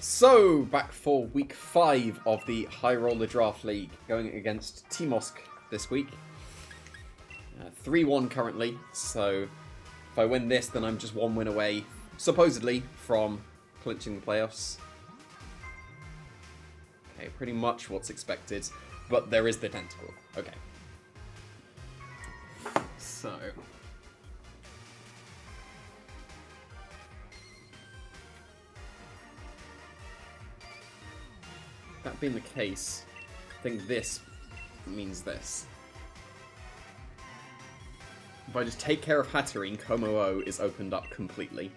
So, back for week 5 of the High Roller Draft League, going against TMosk this week. 3-1 currently, so if I win this, then I'm just one win away, supposedly, from clinching the playoffs. Okay, pretty much what's expected, but there is the tentacle. Okay. So... that being the case, I think this means this. If I just take care of Hatterene, Como-O is opened up completely.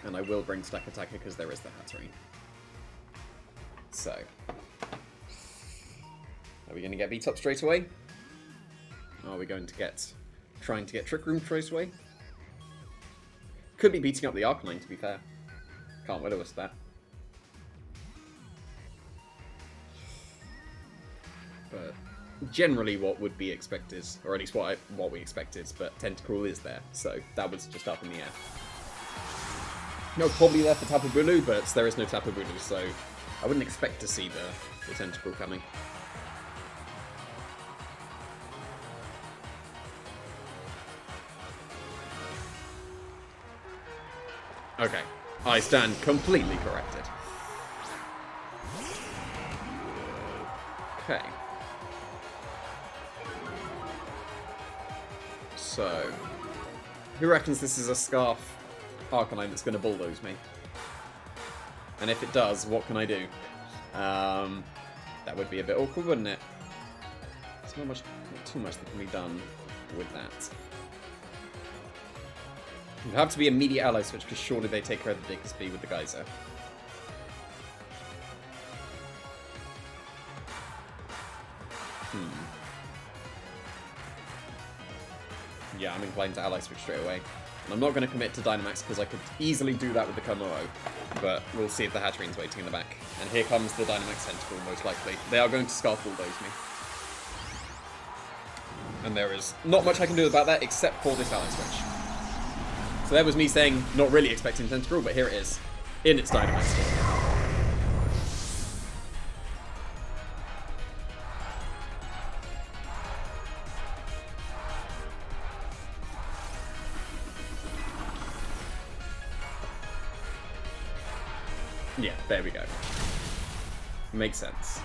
And I will bring Stack Attacker because there is the Hatterene. So. Are we going to get beat up straight away? Are we going to trying to get Trick Room straight away? Could be beating up the Arcanine, to be fair. Can't Will-O-Wisp that. But generally what would be expected, or at least what we expected, but Tentacruel is there, so that was just up in the air. No, probably there for Tapu Bulu, but there is no Tapu Bulu, so I wouldn't expect to see the Tentacruel coming. Okay. I stand completely corrected. Okay. So, who reckons this is a Scarf Arcanine that's going to bulldoze me? And if it does, what can I do? That would be a bit awkward, wouldn't it? There's not too much that can be done with that. It would have to be immediate ally switch, because surely they take care of the Diggersby with the Geyser. Yeah, I'm inclined to ally switch straight away. And I'm not going to commit to Dynamax, because I could easily do that with the Como-O. But we'll see if the Hatterene's waiting in the back. And here comes the Dynamax Tentacle, most likely. They are going to Scarf Bulldoze me. And there is not much I can do about that, except for this ally switch. So that was me saying, not really expecting Tentacruel, but here it is. In its Dynamax form. Yeah, there we go. Makes sense.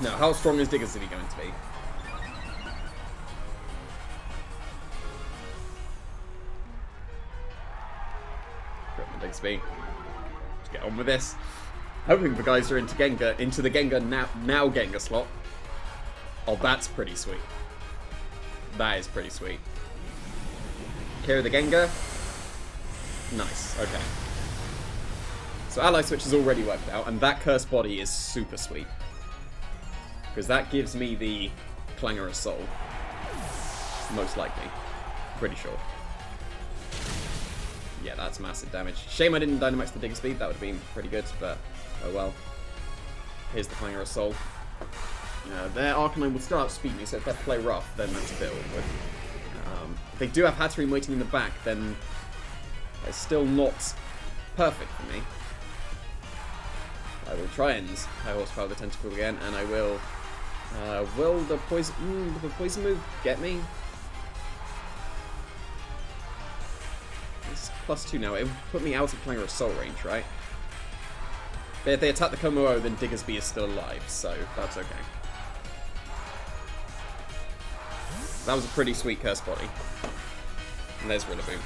Now, how strong is Diggersby going to be? Diggersby. Let's get on with this. Hoping the guys are into the Gengar now Gengar slot. Oh, that's pretty sweet. That is pretty sweet. Carry the Gengar. Nice, okay. So ally switch is already worked out, and that Cursed Body is super sweet. Because that gives me the Clangorous Soul. Most likely. Pretty sure. Yeah, that's massive damage. Shame I didn't Dynamax the Diggersby, that would have been pretty good, but oh well. Here's the Clangorous Soul. Their Arcanine will still outspeed me, so if they play rough, then that's a bit awkward. If they do have Hatterene waiting in the back, then it's still not perfect for me. I will try and high horsepower the Tentacle again, and I will... will the poison move get me? It's +2 now. It would put me out of Clangorous Soul range, right? But if they attack the Como-O, then Diggersby is still alive, so that's okay. That was a pretty sweet Cursed Body. And there's Rillaboom.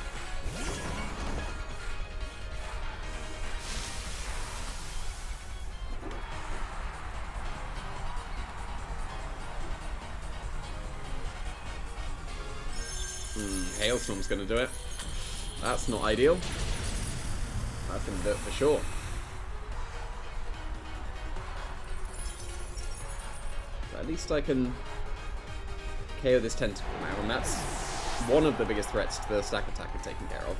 Hailstorm's gonna do it. That's not ideal. That's gonna do it for sure. But at least I can KO this Tentacle now, and that's one of the biggest threats to the Stack Attacker taken care of.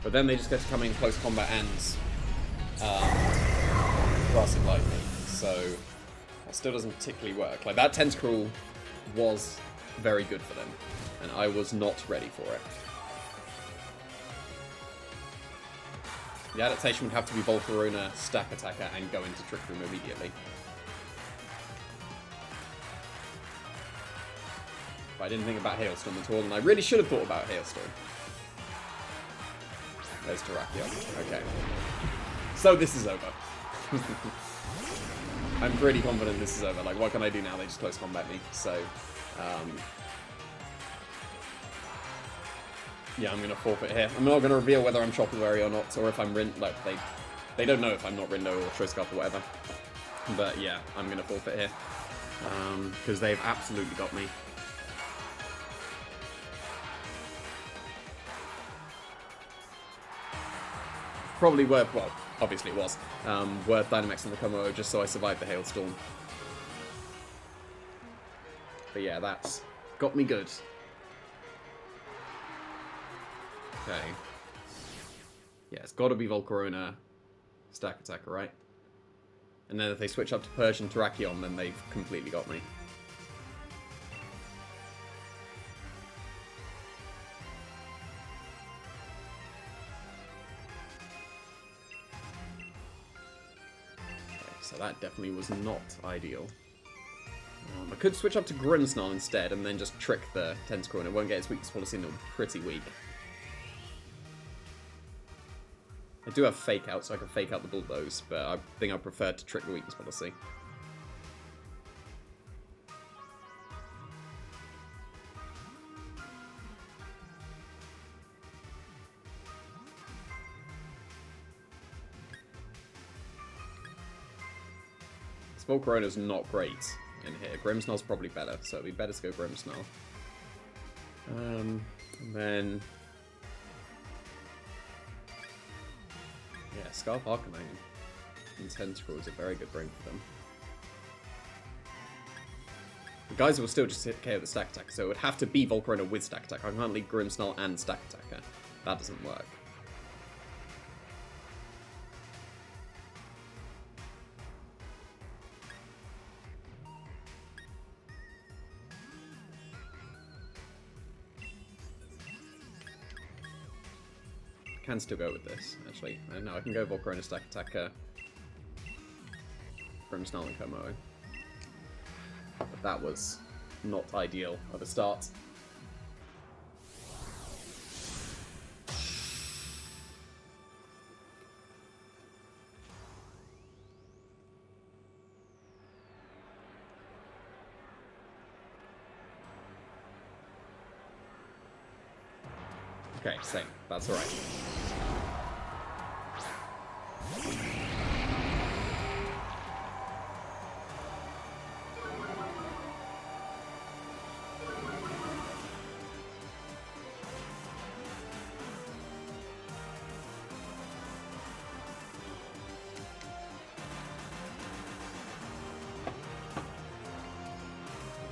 But then they just get to come in close combat and Grassing Lightning, so that still doesn't particularly work. Like, that Tentacruel was very good for them. And I was not ready for it. The adaptation would have to be Volcarona, Stack Attacker, and go into Trick Room immediately. But I didn't think about Hailstorm at all, and I really should have thought about Hailstorm. There's Terrakion. Okay. So this is over. I'm pretty confident this is over. Like, what can I do now? They just close combat me. So, yeah, I'm going to forfeit here. I'm not going to reveal whether I'm Chocolberry or not, or if I'm like, they don't know if I'm not Rindo or Choice Scarf or whatever. But yeah, I'm going to forfeit here. Because they've absolutely got me. Probably worth, well, obviously it was, worth Dynamax on the Como just so I survived the Hailstorm. But yeah, that's got me good. Okay. Yeah, it's got to be Volcarona, Stack Attacker, right? And then if they switch up to Persian Terrakion, then they've completely got me. So that definitely was not ideal. I could switch up to Grimmsnarl instead and then just trick the Tentacle and it won't get its weakness policy and it'll be pretty weak. I do have Fake Out, so I can fake out the Bulldoze, but I think I prefer to trick the weakness policy. Volcarona's not great in here. Grimmsnarl's probably better, so it'd be better to go Grimmsnarl. And then... yeah, Scarf Arcanine and Tentacle is a very good bring for them. The guys will still just hit KO the Stack Attacker, so it would have to be Volcarona with Stack Attacker. I can't leave Grimmsnarl and Stack Attacker. That doesn't work. Can still go with this, actually. No, I can go Volcarona, Stack Attacker, Grimmsnarl and Como. But that was not ideal of a start. Okay, same. That's alright.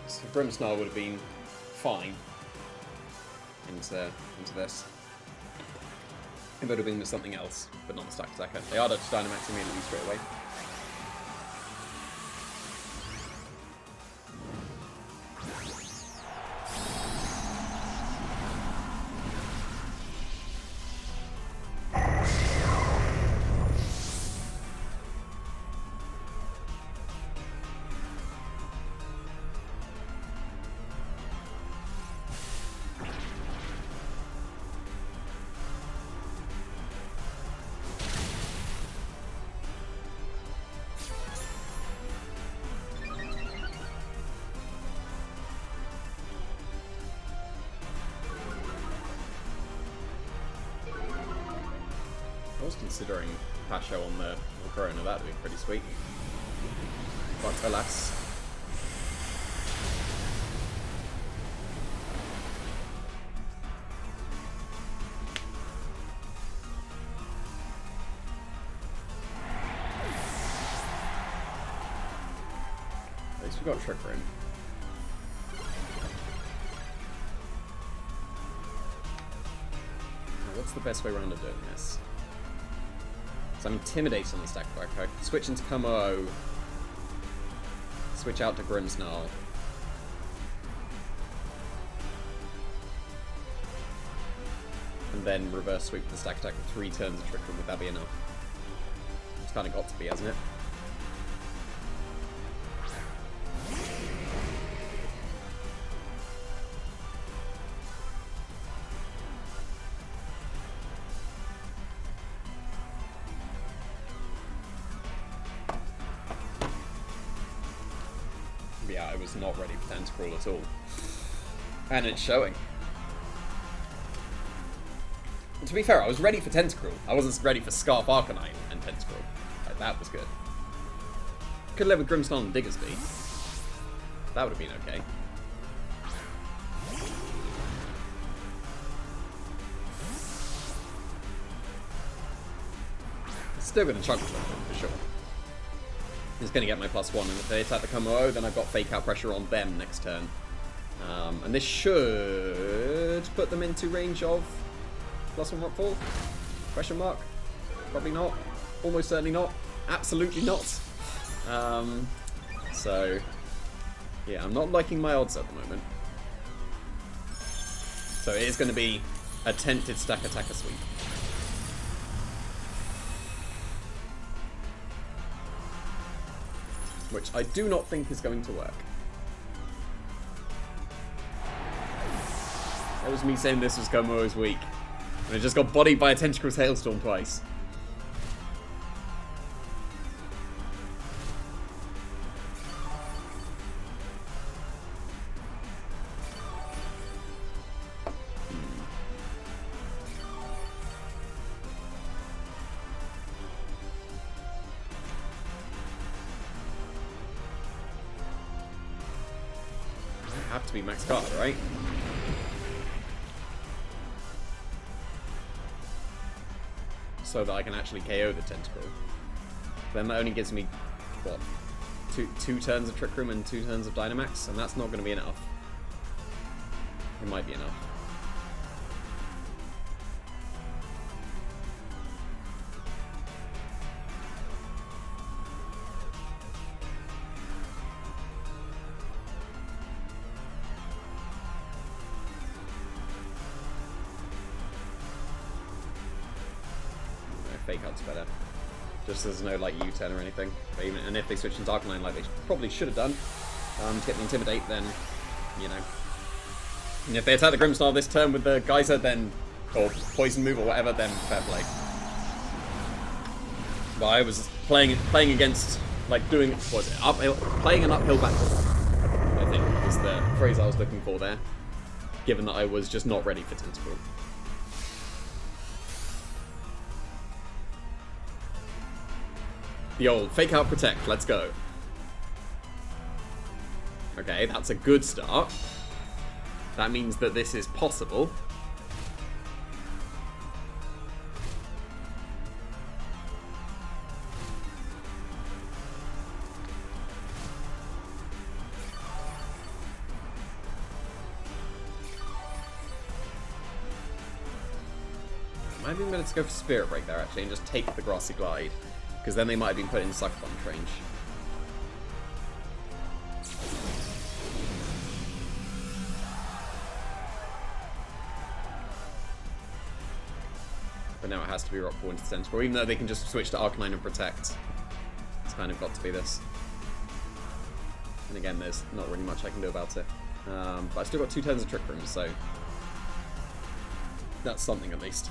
So Grimmsnarl would have been fine into this. It would have been with something else, but not the Stack Attacker. They are just Dynamax immediately straight away. I was considering Pasho on the Volcarona, that'd be pretty sweet. But alas. At least we got Trick Room. Now, what's the best way around of doing this? So I'm intimidated on the Stack Attacker. I could switch into Como, switch out to Grimmsnarl. and then reverse sweep the stack attack with 3 turns of Trick Room. Would that be enough? It's kind of got to be, hasn't it? Yeah, I was not ready for Tentacruel at all. And it's showing. To be fair, I was ready for Tentacruel. I wasn't ready for Scarf Arcanine and Tentacruel. Like, that was good. Could live with Grimmsnarl and Diggersby. That would have been okay. Still going to chunk them for sure. He's going to get my +1, and if they attack the Komo, then I've got Fake Out pressure on them next turn. And this should put them into range of +1 Rockfall? Question mark? Probably not. Almost certainly not. Absolutely not. So, yeah, I'm not liking my odds at the moment. So it is going to be a tented stack attacker sweep. Which I do not think is going to work. That was me saying this was Komo's weak. And it just got bodied by a Tentacruel's Hailstorm twice. Have to be max card, right? So that I can actually KO the Tentacruel. Then that only gives me, what, two turns of Trick Room and 2 turns of Dynamax, and that's not going to be enough. It might be enough. Fake Out's better. Just there's no like U-turn or anything. But even, and if they switch into Arcanine like they probably should have done, to get the Intimidate, then, you know. And if they attack the Grimmsnarl this turn with the Geyser, then, or Poison move or whatever, then fair play. But I was playing against, like doing, what was it, uphill, playing an uphill battle, I think is the phrase I was looking for there. Given that I was just not ready for Tentacruel. The old Fake Out Protect, let's go. Okay, that's a good start. That means that this is possible. Might be better to go for Spirit Break there actually and just take the Grassy Glide. Because then they might have been put in Sucker Punch range. But now it has to be Rock Ball into Tentacruel, even though they can just switch to Arcanine and Protect. It's kind of got to be this. And again, there's not really much I can do about it. But I've still got 2 turns of Trick Room, so that's something at least.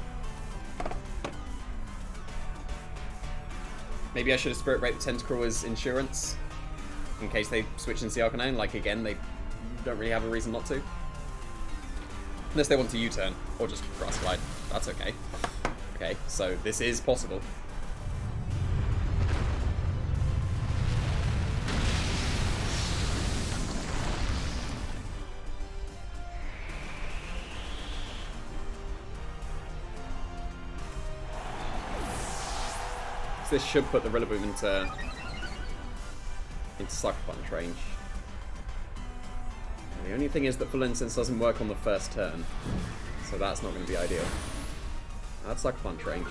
Maybe I should have Spirit Break the Tentacruel as insurance, in case they switch into the Arcanine. Like, again, they don't really have a reason not to. Unless they want to U-turn, or just Grass Glide. That's okay. Okay, so this is possible. This should put the Rillaboom into Sucker Punch range. And the only thing is that Full Instance doesn't work on the first turn, so that's not going to be ideal. That's Sucker Punch range.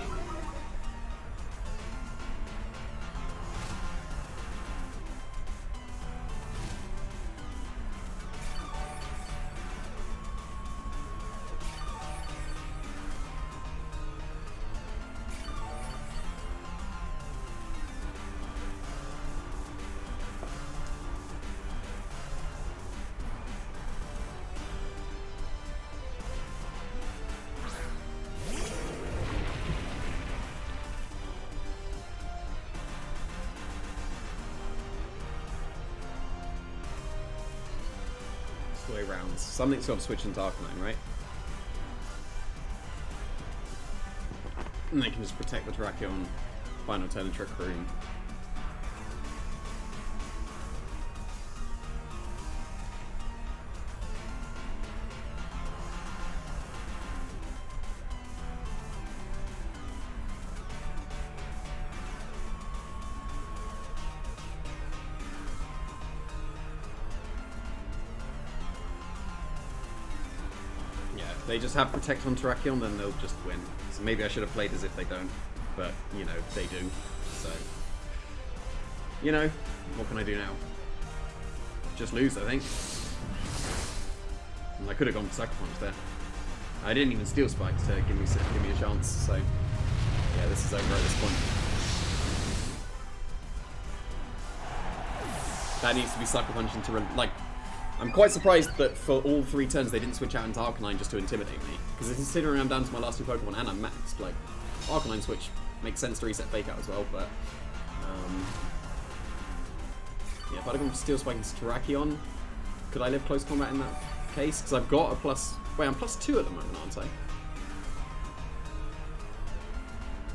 Something's got to switch into Arcanine, right? And they can just protect the Terrakion, final turn and Trick Room. They just have Protect on Terrakion, then they'll just win. So maybe I should have played as if they don't, but, you know, they do. So, you know, what can I do now? Just lose, I think. And I could have gone for Sucker Punch there. I didn't even Steel Spike to give me a chance, so yeah, this is over at this point. That needs to be Sucker Punch into, like, I'm quite surprised that for all 3 turns they didn't switch out into Arcanine just to intimidate me. Because considering I'm down to my last 2 Pokemon and I'm maxed, like, Arcanine switch makes sense to reset Fake Out as well, but... yeah, if I'd have gone for Steel Spike into Terrakion, could I live close combat in that case? Because I've got a plus... Wait, I'm +2 at the moment, aren't I?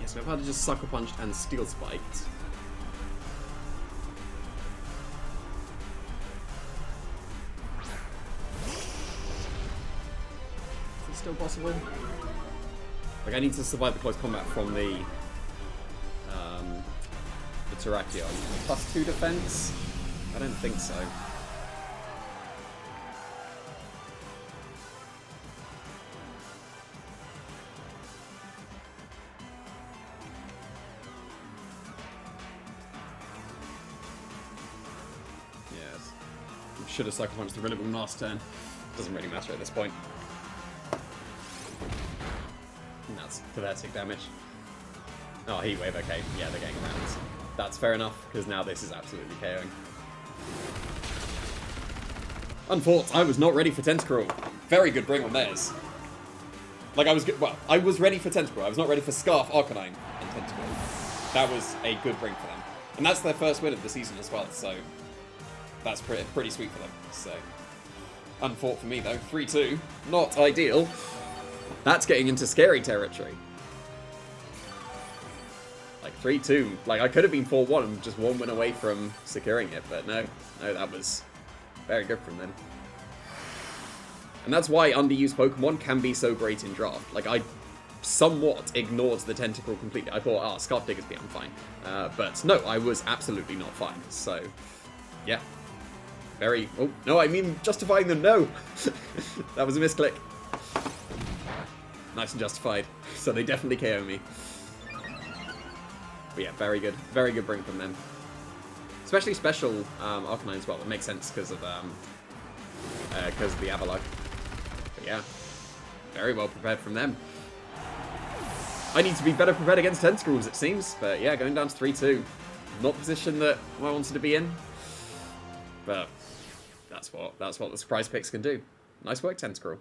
Yeah, so if I had just Sucker Punched and Steel Spiked... Still possible? Like, I need to survive the close combat from the Terrakion. +2 defense? I don't think so. Yes. Should have Sucker Punched the Rillaboom last turn. Doesn't really matter at this point. And that's pathetic damage. Oh, Heat Wave, okay. Yeah, they're getting around. That's fair enough, because now this is absolutely KOing. Unfortunately, I was not ready for Tentacruel. Very good bring on theirs. Like, I was good. Well, I was ready for Tentacruel. I was not ready for Scarf, Arcanine, and Tentacruel. That was a good bring for them. And that's their first win of the season as well, so that's pretty sweet for them. So, unfought for me, though. 3-2. Not ideal. That's getting into scary territory. Like, 3-2. Like, I could have been 4-1 and just 1 win away from securing it, but no. No, that was very good from them. And that's why underused Pokemon can be so great in draft. Like, I somewhat ignored the Tentacruel completely. I thought, ah, Scarf Diggersby, I'm fine. But no, I was absolutely not fine. So, yeah. Very... Oh, no, I mean justifying them, no! That was a misclick. Nice and justified. So they definitely KO me. But yeah, very good. Very good bring from them. Especially special Arcanine as well. It makes sense because of the Avalok. But yeah, very well prepared from them. I need to be better prepared against Tentacruels, it seems. But yeah, going down to 3-2. Not the position that I wanted to be in. But that's what the surprise picks can do. Nice work, Tentacruel.